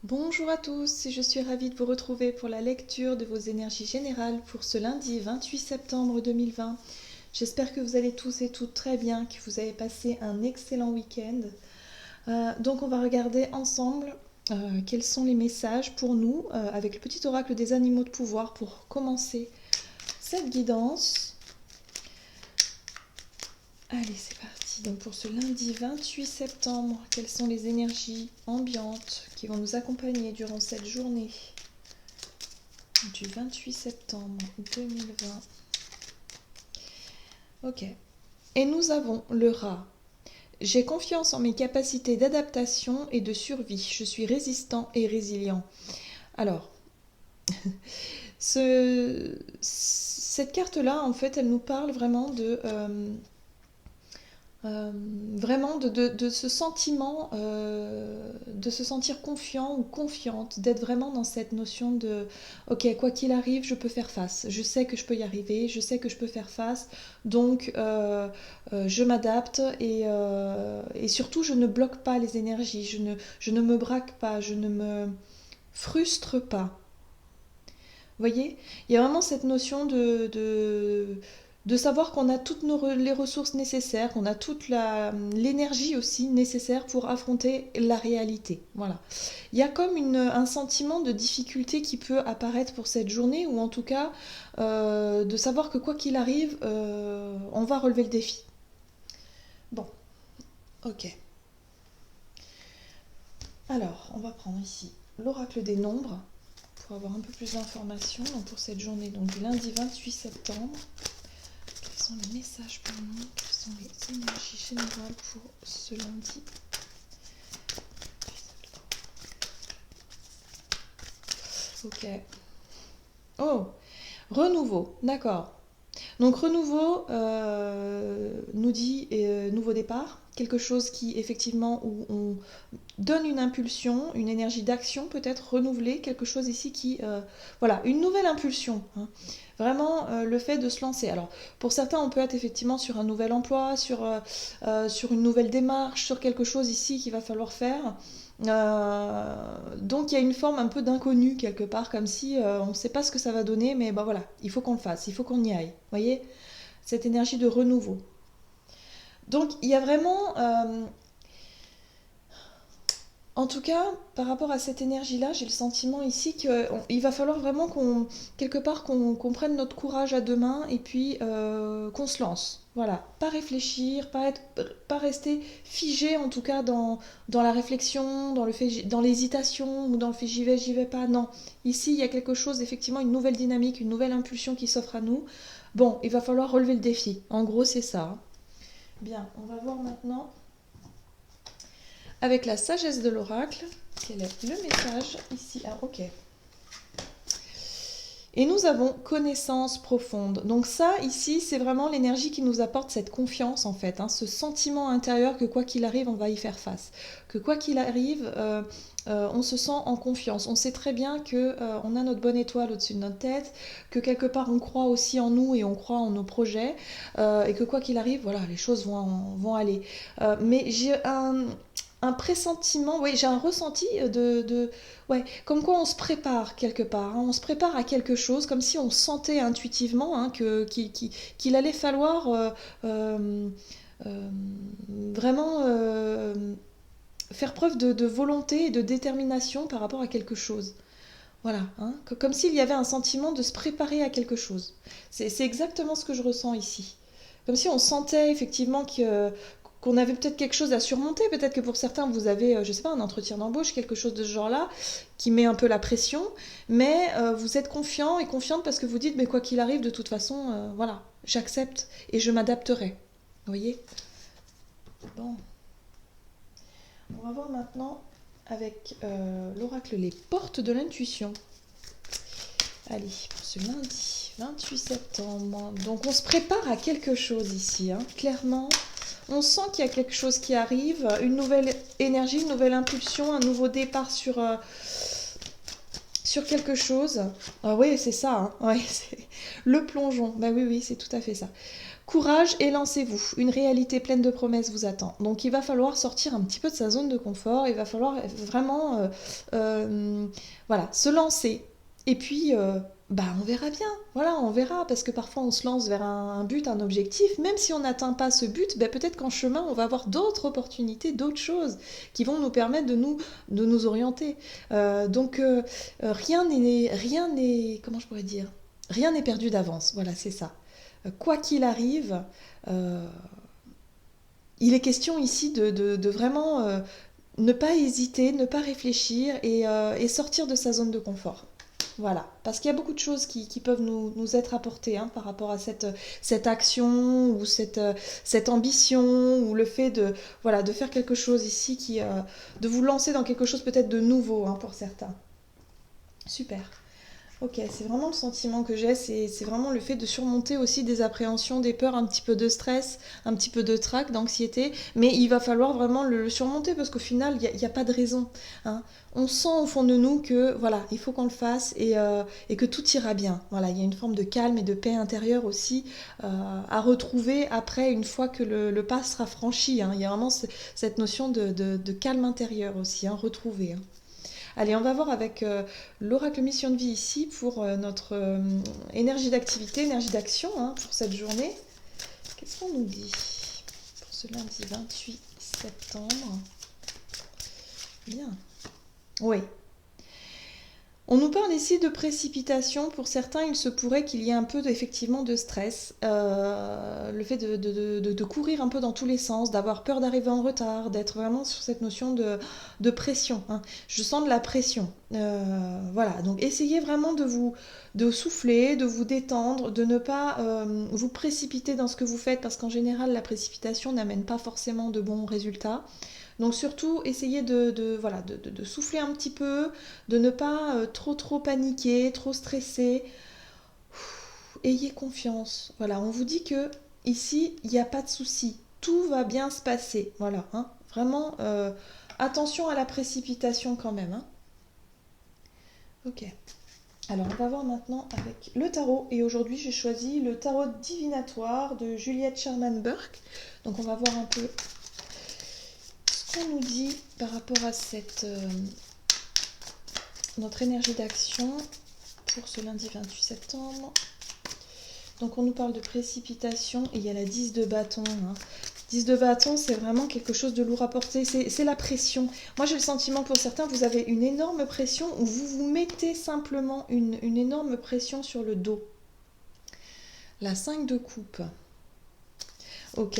Bonjour à tous, je suis ravie de vous retrouver pour la lecture de vos énergies générales pour ce lundi 28 septembre 2020. J'espère que vous allez tous et toutes très bien, que vous avez passé un excellent week-end. Donc on va regarder ensemble quels sont les messages pour nous avec le petit oracle des animaux de pouvoir pour commencer cette guidance. Allez, c'est parti. Donc pour ce lundi 28 septembre, quelles sont les énergies ambiantes qui vont nous accompagner durant cette journée du 28 septembre 2020? Ok. Et nous avons le rat. J'ai confiance en mes capacités d'adaptation et de survie. Je suis résistant et résilient. Alors, cette carte-là, en fait, elle nous parle vraiment vraiment de ce sentiment de se sentir confiant ou confiante, d'être vraiment dans cette notion de ok, quoi qu'il arrive, je peux faire face, je sais que je peux y arriver, je sais que je peux faire face, donc je m'adapte et surtout je ne bloque pas les énergies, je ne me braque pas, je ne me frustre pas. Vous voyez, il y a vraiment cette notion de savoir qu'on a toutes les ressources nécessaires, qu'on a toute l'énergie aussi nécessaire pour affronter la réalité. Voilà. Il y a comme un sentiment de difficulté qui peut apparaître pour cette journée, ou en tout cas de savoir que quoi qu'il arrive, on va relever le défi. Bon, ok. Alors, on va prendre ici l'oracle des nombres pour avoir un peu plus d'informations pour cette journée donc du lundi 28 septembre. Quels sont les messages pour nous? Quelles sont les énergies générales pour ce lundi? Ok. Oh, renouveau, d'accord. Donc renouveau nous dit nouveau départ, quelque chose qui effectivement où on donne une impulsion, une énergie d'action peut-être renouvelée, quelque chose ici qui voilà, une nouvelle impulsion, hein. Vraiment le fait de se lancer. Alors pour certains on peut être effectivement sur un nouvel emploi, sur une nouvelle démarche, sur quelque chose ici qu'il va falloir faire. Donc il y a une forme un peu d'inconnu quelque part, comme si on ne sait pas ce que ça va donner, mais ben voilà, il faut qu'on le fasse, il faut qu'on y aille. Vous voyez, cette énergie de renouveau. Donc il y a vraiment, en tout cas, par rapport à cette énergie-là, j'ai le sentiment ici qu'il va falloir vraiment quelque part, qu'on prenne notre courage à deux mains et puis qu'on se lance. Voilà, pas réfléchir, pas rester figé en tout cas dans la réflexion, dans l'hésitation ou dans le fait j'y vais pas. Non, ici il y a quelque chose, effectivement, une nouvelle dynamique, une nouvelle impulsion qui s'offre à nous. Bon, il va falloir relever le défi. En gros, c'est ça. Bien, on va voir maintenant avec la sagesse de l'oracle, quel est le message ici? Ah, ok. Et nous avons connaissance profonde. Donc ça, ici, c'est vraiment l'énergie qui nous apporte cette confiance, en fait, hein, ce sentiment intérieur que quoi qu'il arrive, on va y faire face. Que quoi qu'il arrive, on se sent en confiance. On sait très bien que on a notre bonne étoile au-dessus de notre tête, que quelque part on croit aussi en nous et on croit en nos projets, et que quoi qu'il arrive, voilà, les choses vont aller. Mais j'ai un pressentiment, oui, j'ai un ressenti ouais, comme quoi on se prépare quelque part, hein, on se prépare à quelque chose, comme si on sentait intuitivement hein, qu'il allait falloir euh, euh, vraiment faire preuve de volonté et de détermination par rapport à quelque chose. Voilà, hein, comme s'il y avait un sentiment de se préparer à quelque chose. C'est exactement ce que je ressens ici. Comme si on sentait effectivement qu'on avait peut-être quelque chose à surmonter. Peut-être que pour certains, vous avez, je sais pas, un entretien d'embauche, quelque chose de ce genre-là, qui met un peu la pression. Mais vous êtes confiant et confiante parce que vous dites, mais quoi qu'il arrive, de toute façon, voilà, j'accepte et je m'adapterai. Vous voyez? Bon, on va voir maintenant avec l'oracle les portes de l'intuition. Allez, pour ce lundi 28 septembre. Donc on se prépare à quelque chose ici, hein. Clairement, on sent qu'il y a quelque chose qui arrive, une nouvelle énergie, une nouvelle impulsion, un nouveau départ sur quelque chose. Ah oui, c'est ça, hein. Ouais, c'est le plongeon. Bah oui, oui, c'est tout à fait ça. Courage et lancez-vous. Une réalité pleine de promesses vous attend. Donc il va falloir sortir un petit peu de sa zone de confort. Il va falloir vraiment voilà, se lancer. Et puis, bah, on verra bien. Voilà, on verra. Parce que parfois on se lance vers un but, un objectif. Même si on n'atteint pas ce but, bah, peut-être qu'en chemin, on va avoir d'autres opportunités, d'autres choses qui vont nous permettre de nous orienter. Rien n'est, comment je pourrais dire? Rien n'est perdu d'avance. Voilà, c'est ça. Quoi qu'il arrive, euh, il est question ici de vraiment ne pas hésiter, ne pas réfléchir et sortir de sa zone de confort. Voilà, parce qu'il y a beaucoup de choses qui peuvent nous être apportées hein, par rapport à cette action ou cette ambition ou le fait voilà, de faire quelque chose ici, de vous lancer dans quelque chose peut-être de nouveau hein, pour certains. Super. Ok, c'est vraiment le sentiment que j'ai, c'est vraiment le fait de surmonter aussi des appréhensions, des peurs, un petit peu de stress, un petit peu de trac, d'anxiété, mais il va falloir vraiment le surmonter parce qu'au final, il n'y a pas de raison. Hein. On sent au fond de nous que voilà, il faut qu'on le fasse et que tout ira bien. Voilà, il y a une forme de calme et de paix intérieure aussi à retrouver après une fois que le pas sera franchi. Hein. Il y a vraiment cette notion de calme intérieur aussi, hein, retrouver. Hein. Allez, on va voir avec l'oracle mission de vie ici pour notre énergie d'activité, énergie d'action hein, pour cette journée. Qu'est-ce qu'on nous dit pour ce lundi 28 septembre? Bien. Oui. On nous parle ici de précipitation. Pour certains, il se pourrait qu'il y ait un peu effectivement de stress. Le fait de courir un peu dans tous les sens, d'avoir peur d'arriver en retard, d'être vraiment sur cette notion de pression. Hein. Je sens de la pression. Voilà, donc essayez vraiment de souffler, de vous détendre, de ne pas vous précipiter dans ce que vous faites, parce qu'en général, la précipitation n'amène pas forcément de bons résultats. Donc surtout, essayez voilà, de souffler un petit peu, de ne pas trop paniquer, trop stresser. Ayez confiance. Voilà, on vous dit que ici, il n'y a pas de souci. Tout va bien se passer. Voilà, hein. Vraiment, attention à la précipitation quand même. Hein. Ok. Alors, on va voir maintenant avec le tarot. Et aujourd'hui, j'ai choisi le tarot divinatoire de Juliette Sherman Burke. Donc, on va voir un peu qu'on nous dit par rapport à notre énergie d'action pour ce lundi 28 septembre. Donc on nous parle de précipitation et il y a la 10 de bâton. Hein. 10 de bâton, c'est vraiment quelque chose de lourd à porter, c'est la pression. Moi j'ai le sentiment pour certains, vous avez une énorme pression où vous vous mettez simplement une énorme pression sur le dos. La 5 de coupe. Ok.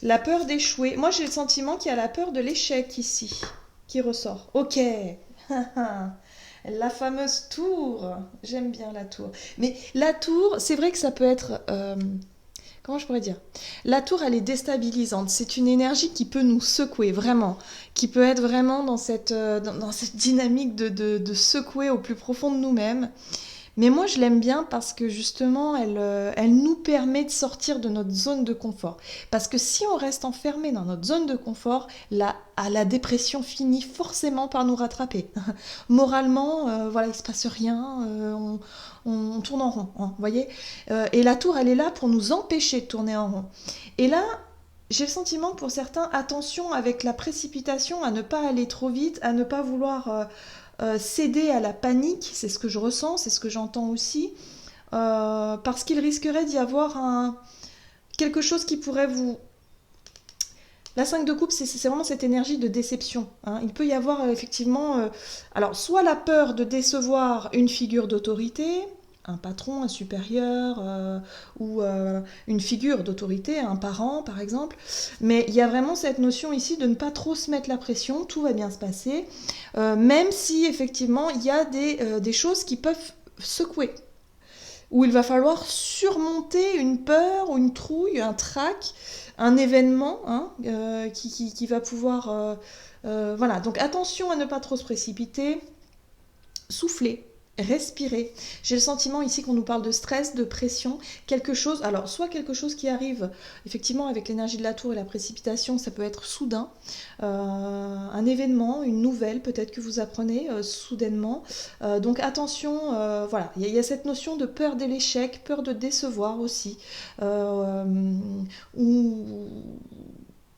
La peur d'échouer. Moi, j'ai le sentiment qu'il y a la peur de l'échec ici, qui ressort. Ok. La fameuse tour. J'aime bien la tour. Mais la tour, c'est vrai que ça peut être... comment je pourrais dire? La tour, elle est déstabilisante. C'est une énergie qui peut nous secouer, vraiment. Qui peut être vraiment dans cette dynamique de secouer au plus profond de nous-mêmes. Mais moi, je l'aime bien parce que justement, elle nous permet de sortir de notre zone de confort. Parce que si on reste enfermé dans notre zone de confort, la dépression finit forcément par nous rattraper. Moralement, voilà, il ne se passe rien, on tourne en rond, hein, vous voyez. Et la tour, elle est là pour nous empêcher de tourner en rond. Et là, j'ai le sentiment que pour certains, attention avec la précipitation, à ne pas aller trop vite, à ne pas vouloir... céder à la panique, c'est ce que je ressens, c'est ce que j'entends aussi, parce qu'il risquerait d'y avoir quelque chose qui pourrait vous... La 5 de coupe, c'est vraiment cette énergie de déception. Hein. Il peut y avoir effectivement... alors, soit la peur de décevoir une figure d'autorité, un patron, un supérieur, ou une figure d'autorité, un parent par exemple. Mais il y a vraiment cette notion ici de ne pas trop se mettre la pression, tout va bien se passer, même si effectivement il y a des choses qui peuvent secouer, où il va falloir surmonter une peur ou une trouille, un trac, un événement hein, qui va pouvoir... voilà, donc attention à ne pas trop se précipiter, souffler. Respirer. J'ai le sentiment ici qu'on nous parle de stress, de pression, quelque chose, alors soit quelque chose qui arrive effectivement avec l'énergie de la tour et la précipitation, ça peut être soudain, un événement, une nouvelle peut-être que vous apprenez soudainement. Donc attention, voilà, il y a cette notion de peur de l'échec, peur de décevoir aussi, euh,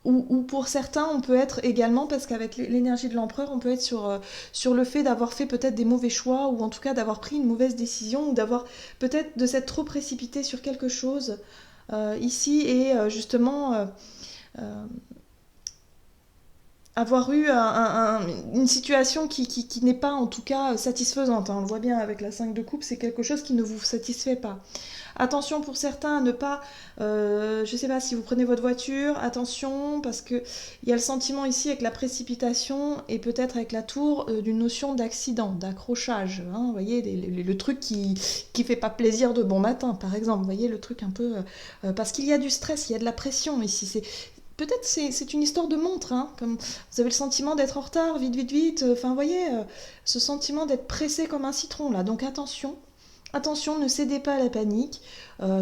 ou, ou pour certains, on peut être également, parce qu'avec l'énergie de l'empereur, on peut être sur le fait d'avoir fait peut-être des mauvais choix, ou en tout cas d'avoir pris une mauvaise décision, ou d'avoir peut-être de s'être trop précipité sur quelque chose ici, et justement euh, avoir eu une situation qui n'est pas en tout cas satisfaisante, hein. On le voit bien avec la 5 de coupe, c'est quelque chose qui ne vous satisfait pas. Attention pour certains à ne pas, je sais pas, si vous prenez votre voiture, attention parce que il y a le sentiment ici avec la précipitation et peut-être avec la tour d'une notion d'accident, d'accrochage, hein, vous voyez, le truc qui fait pas plaisir de bon matin par exemple, vous voyez le truc un peu, parce qu'il y a du stress, il y a de la pression ici, peut-être c'est une histoire de montre, hein, comme vous avez le sentiment d'être en retard, vite, vite, vite. Enfin, vous voyez, ce sentiment d'être pressé comme un citron, là. Donc attention, attention, ne cédez pas à la panique.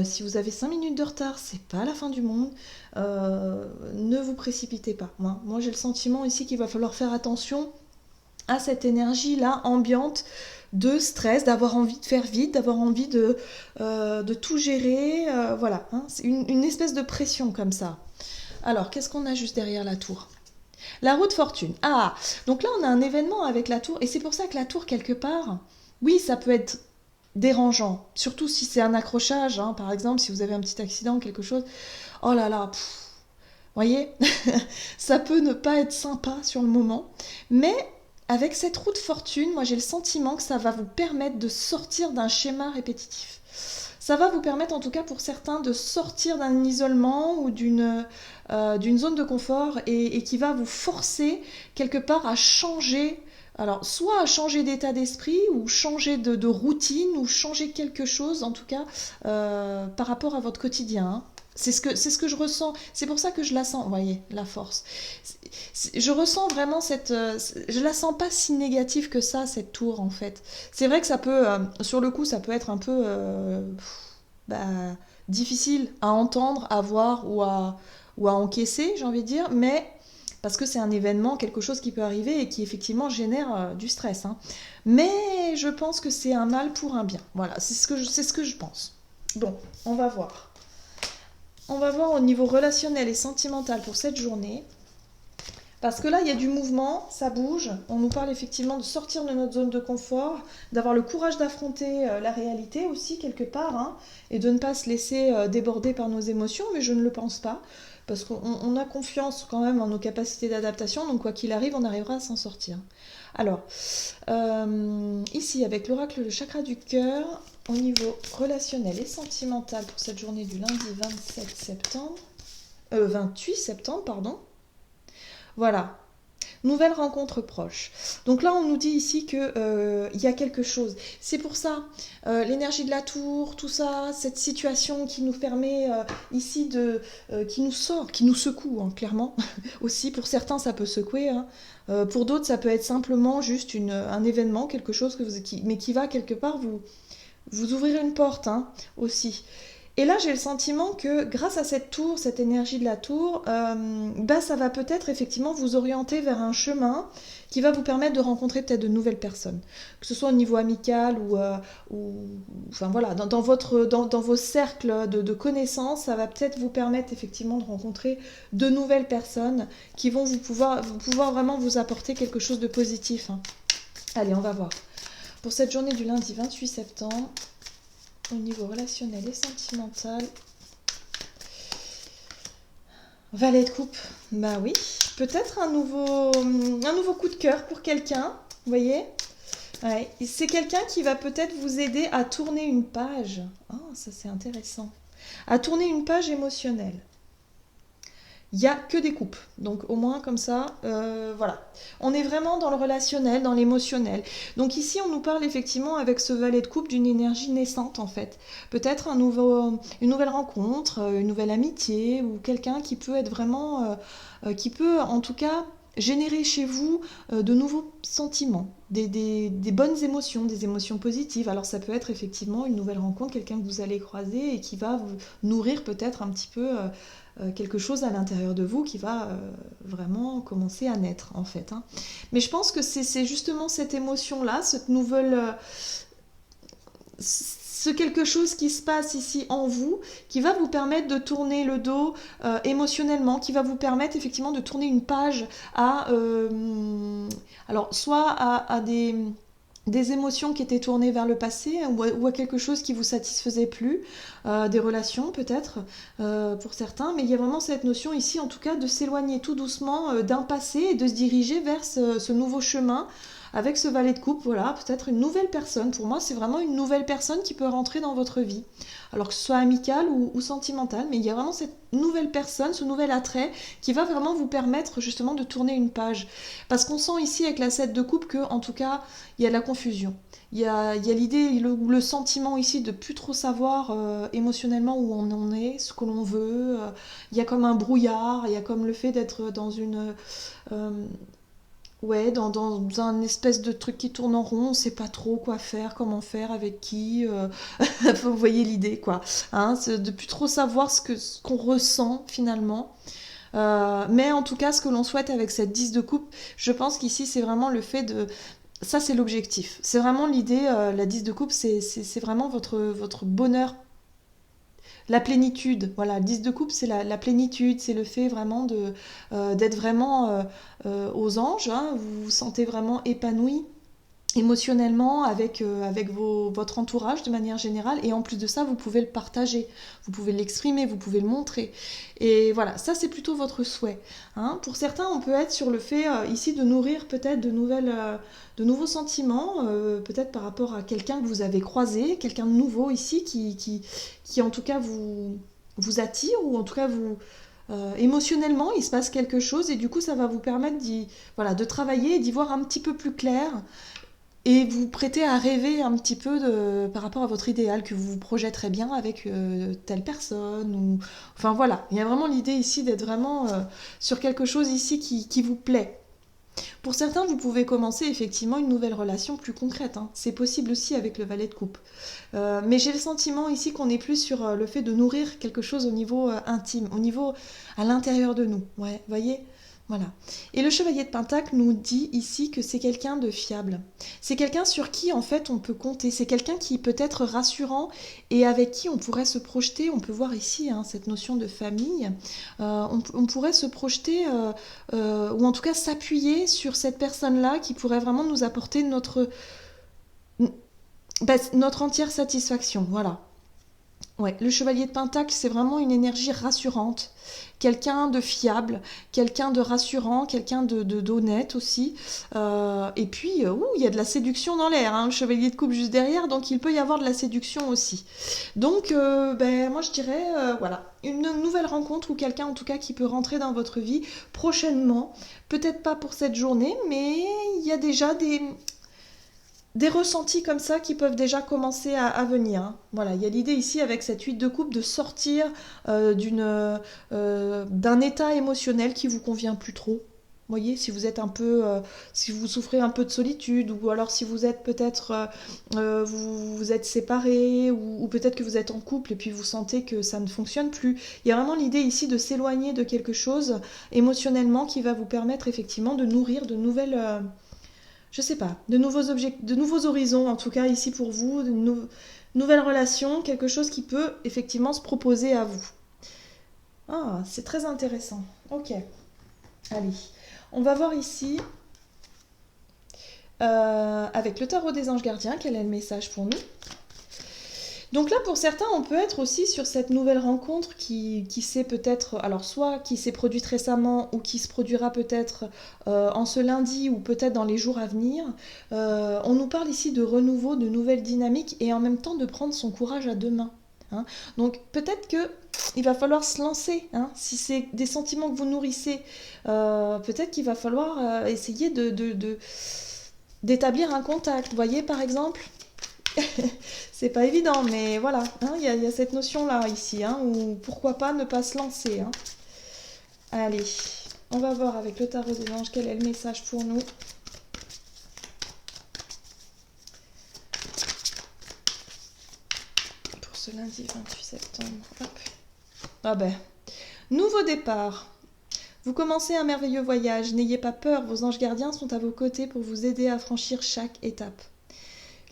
Si vous avez 5 minutes de retard, c'est pas la fin du monde. Ne vous précipitez pas. Moi j'ai le sentiment ici qu'il va falloir faire attention à cette énergie-là, ambiante, de stress, d'avoir envie de faire vite, d'avoir envie de tout gérer. Voilà, hein, c'est une espèce de pression comme ça. Alors, qu'est-ce qu'on a juste derrière la tour? La roue de fortune. Ah, donc là, on a un événement avec la tour, et c'est pour ça que la tour, quelque part, oui, ça peut être dérangeant, surtout si c'est un accrochage, hein, par exemple, si vous avez un petit accident, quelque chose. Oh là là, voyez, ça peut ne pas être sympa sur le moment, mais avec cette roue de fortune, moi j'ai le sentiment que ça va vous permettre de sortir d'un schéma répétitif. Ça va vous permettre, en tout cas pour certains, de sortir d'un isolement ou d'une zone de confort et qui va vous forcer quelque part à changer. Alors, soit à changer d'état d'esprit ou changer de routine ou changer quelque chose, en tout cas, par rapport à votre quotidien, hein. C'est ce que je ressens. C'est pour ça que je la sens. Vous voyez, la force. Je ressens vraiment cette. Je la sens pas si négative que ça, cette tour, en fait. C'est vrai que ça peut. Sur le coup, ça peut être un peu. Bah, difficile à entendre, à voir ou à encaisser, j'ai envie de dire, mais parce que c'est un événement, quelque chose qui peut arriver et qui effectivement génère du stress, hein. Mais je pense que c'est un mal pour un bien. Voilà, c'est ce que je pense. Bon, on va voir. On va voir au niveau relationnel et sentimental pour cette journée. Parce que là, il y a du mouvement, ça bouge. On nous parle effectivement de sortir de notre zone de confort, d'avoir le courage d'affronter la réalité aussi, quelque part, hein, et de ne pas se laisser déborder par nos émotions, mais je ne le pense pas. Parce qu'on a confiance quand même en nos capacités d'adaptation, donc quoi qu'il arrive, on arrivera à s'en sortir. Alors, ici, avec l'oracle, le chakra du cœur, au niveau relationnel et sentimental pour cette journée du lundi 27 septembre, 28 septembre, pardon. Voilà, nouvelle rencontre proche. Donc là, on nous dit ici que y a quelque chose. C'est pour ça, l'énergie de la tour, tout ça, cette situation qui nous permet ici qui nous sort, qui nous secoue, hein, clairement. Aussi, pour certains, ça peut secouer, hein. Pour d'autres, ça peut être simplement juste un événement, quelque chose mais qui va quelque part vous ouvrir une porte, hein, aussi. Et là, j'ai le sentiment que grâce à cette tour, cette énergie de la tour, bah, ça va peut-être effectivement vous orienter vers un chemin qui va vous permettre de rencontrer peut-être de nouvelles personnes. Que ce soit au niveau amical enfin voilà, dans vos cercles de connaissances, ça va peut-être vous permettre effectivement de rencontrer de nouvelles personnes qui vont pouvoir vraiment vous apporter quelque chose de positif, hein. Allez, on va voir. Pour cette journée du lundi 28 septembre, au niveau relationnel et sentimental, valet de coupe, bah oui, peut-être un nouveau coup de cœur pour quelqu'un, vous voyez. Ouais. C'est quelqu'un qui va peut-être vous aider à tourner une page. Ah, ça c'est intéressant. À tourner une page émotionnelle. Il n'y a que des coupes. Donc au moins comme ça, voilà. On est vraiment dans le relationnel, dans l'émotionnel. Donc ici, on nous parle effectivement avec ce valet de coupe d'une énergie naissante en fait. Peut-être une nouvelle rencontre, une nouvelle amitié ou quelqu'un qui peut être vraiment, qui peut en tout cas générer chez vous de nouveaux sentiments, des bonnes émotions, des émotions positives. Alors ça peut être effectivement une nouvelle rencontre, quelqu'un que vous allez croiser et qui va vous nourrir peut-être un petit peu quelque chose à l'intérieur de vous qui va vraiment commencer à naître en fait, hein. Mais je pense que c'est justement cette émotion-là, cette nouvelle... ce quelque chose qui se passe ici en vous, qui va vous permettre de tourner le dos émotionnellement, qui va vous permettre effectivement de tourner une page à, alors soit à des émotions qui étaient tournées vers le passé ou à quelque chose qui vous satisfaisait plus, des relations peut-être pour certains, mais il y a vraiment cette notion ici en tout cas de s'éloigner tout doucement d'un passé et de se diriger vers ce nouveau chemin avec ce valet de coupe, voilà, peut-être une nouvelle personne. Pour moi, c'est vraiment une nouvelle personne qui peut rentrer dans votre vie. Alors que ce soit amicale ou sentimentale, mais il y a vraiment cette nouvelle personne, ce nouvel attrait qui va vraiment vous permettre justement de tourner une page. Parce qu'on sent ici avec la 7 de coupe que, en tout cas, il y a de la confusion. Il y a l'idée, le sentiment ici de plus trop savoir émotionnellement où on en est, ce que l'on veut. Il y a comme un brouillard, il y a comme le fait d'être dans une... euh, ouais, dans un espèce de truc qui tourne en rond, on sait pas trop quoi faire, comment faire, avec qui. Vous voyez l'idée, quoi. Hein, c'est de plus trop savoir ce qu'on ressent finalement. Mais en tout cas, ce que l'on souhaite avec cette 10 de coupe, je pense qu'ici, c'est vraiment le fait de... Ça, c'est l'objectif. C'est vraiment l'idée, la 10 de coupe, c'est vraiment votre bonheur, la plénitude. Voilà, le 10 de coupe, c'est la plénitude, c'est le fait vraiment d'être vraiment aux anges, hein. Vous vous sentez vraiment épanoui émotionnellement avec votre entourage de manière générale, et en plus de ça vous pouvez le partager, vous pouvez l'exprimer, vous pouvez le montrer, et voilà, ça c'est plutôt votre souhait, hein. Pour certains on peut être sur le fait ici de nourrir peut-être de nouveaux sentiments, peut-être par rapport à quelqu'un que vous avez croisé, quelqu'un de nouveau ici qui en tout cas vous attire, ou en tout cas vous... émotionnellement, il se passe quelque chose et du coup, ça va vous permettre voilà, de travailler et d'y voir un petit peu plus clair et vous prêtez à rêver un petit peu par rapport à votre idéal que vous vous projetterez bien avec telle personne. Enfin voilà, il y a vraiment l'idée ici d'être vraiment sur quelque chose ici qui vous plaît. Pour certains, vous pouvez commencer effectivement une nouvelle relation plus concrète, hein. C'est possible aussi avec le valet de coupe. Mais j'ai le sentiment ici qu'on est plus sur le fait de nourrir quelque chose au niveau intime, au niveau à l'intérieur de nous. Ouais, voyez. Voilà. Et le chevalier de Pentacle nous dit ici que c'est quelqu'un de fiable. C'est quelqu'un sur qui en fait on peut compter. C'est quelqu'un qui peut être rassurant et avec qui on pourrait se projeter. On peut voir ici hein, cette notion de famille. On pourrait se projeter ou en tout cas s'appuyer sur cette personne-là qui pourrait vraiment nous apporter notre entière satisfaction. Voilà. Ouais, le chevalier de Pentacle, c'est vraiment une énergie rassurante, quelqu'un de fiable, quelqu'un de rassurant, quelqu'un d'honnête aussi. Et puis, il y a de la séduction dans l'air, hein, le chevalier de coupe juste derrière, donc il peut y avoir de la séduction aussi. Donc, moi je dirais, voilà, une nouvelle rencontre ou quelqu'un en tout cas qui peut rentrer dans votre vie prochainement. Peut-être pas pour cette journée, mais il y a déjà des ressentis comme ça qui peuvent déjà commencer à venir, hein. Voilà, il y a l'idée ici avec cette 8 de coupe de sortir d'un état émotionnel qui vous convient plus trop. Vous voyez, si vous êtes un peu, si vous souffrez un peu de solitude, ou alors si vous êtes peut-être, vous êtes séparés, ou peut-être que vous êtes en couple et puis vous sentez que ça ne fonctionne plus. Il y a vraiment l'idée ici de s'éloigner de quelque chose émotionnellement qui va vous permettre effectivement de nourrir de nouvelles... je sais pas, de nouveaux horizons, en tout cas ici pour vous, nouvelles relations, quelque chose qui peut effectivement se proposer à vous. Ah, c'est très intéressant. Ok, allez. On va voir ici, avec le tarot des anges gardiens, quel est le message pour nous. Donc là, pour certains, on peut être aussi sur cette nouvelle rencontre qui s'est peut-être, alors soit qui s'est produite récemment ou qui se produira peut-être en ce lundi ou peut-être dans les jours à venir. On nous parle ici de renouveau, de nouvelles dynamiques et en même temps de prendre son courage à deux mains, hein. Donc peut-être que il va falloir se lancer, hein. Si c'est des sentiments que vous nourrissez, peut-être qu'il va falloir essayer d'établir un contact. Vous voyez par exemple. C'est pas évident, mais voilà, hein, y a cette notion-là ici, hein, où pourquoi pas ne pas se lancer, hein. Allez, On va voir avec le tarot des anges quel est le message pour nous. Pour ce lundi 28 septembre. Hop. Ah ben, nouveau départ. Vous commencez un merveilleux voyage. N'ayez pas peur, vos anges gardiens sont à vos côtés pour vous aider à franchir chaque étape.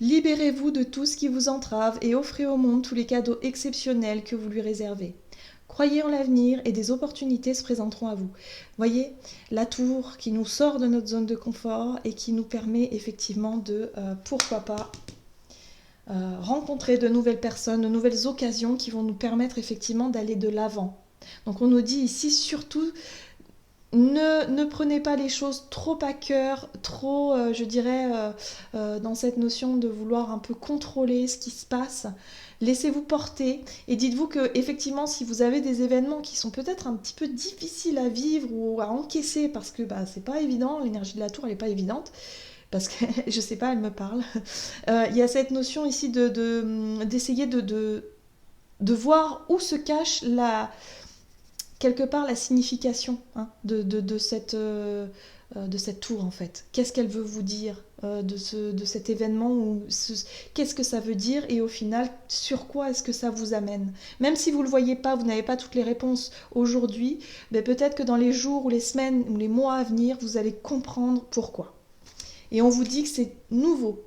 Libérez-vous de tout ce qui vous entrave et offrez au monde tous les cadeaux exceptionnels que vous lui réservez. Croyez en l'avenir et des opportunités se présenteront à vous. Voyez, la tour qui nous sort de notre zone de confort et qui nous permet effectivement de, pourquoi pas, rencontrer de nouvelles personnes, de nouvelles occasions qui vont nous permettre effectivement d'aller de l'avant. Donc on nous dit ici surtout, ne prenez pas les choses trop à cœur, trop, je dirais, dans cette notion de vouloir un peu contrôler ce qui se passe. Laissez-vous porter et dites-vous que effectivement, si vous avez des événements qui sont peut-être un petit peu difficiles à vivre ou à encaisser, parce que c'est pas évident, l'énergie de la tour elle est pas évidente, parce que je sais pas, elle me parle. Il y a cette notion ici d'essayer de voir où se cache quelque part la signification de cette tour en fait. Qu'est-ce qu'elle veut vous dire de cet événement qu'est-ce que ça veut dire et au final sur quoi est-ce que ça vous amène. Même si vous ne le voyez pas, vous n'avez pas toutes les réponses aujourd'hui, peut-être que dans les jours ou les semaines ou les mois à venir, vous allez comprendre pourquoi. Et on vous dit que c'est nouveau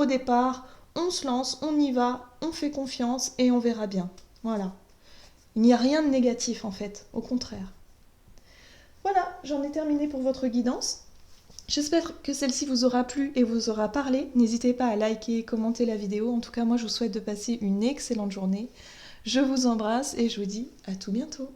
départ, on se lance, on y va, on fait confiance et on verra bien. Voilà. Il n'y a rien de négatif en fait, au contraire. Voilà, j'en ai terminé pour votre guidance. J'espère que celle-ci vous aura plu et vous aura parlé. N'hésitez pas à liker et commenter la vidéo. En tout cas, moi je vous souhaite de passer une excellente journée. Je vous embrasse et je vous dis à tout bientôt.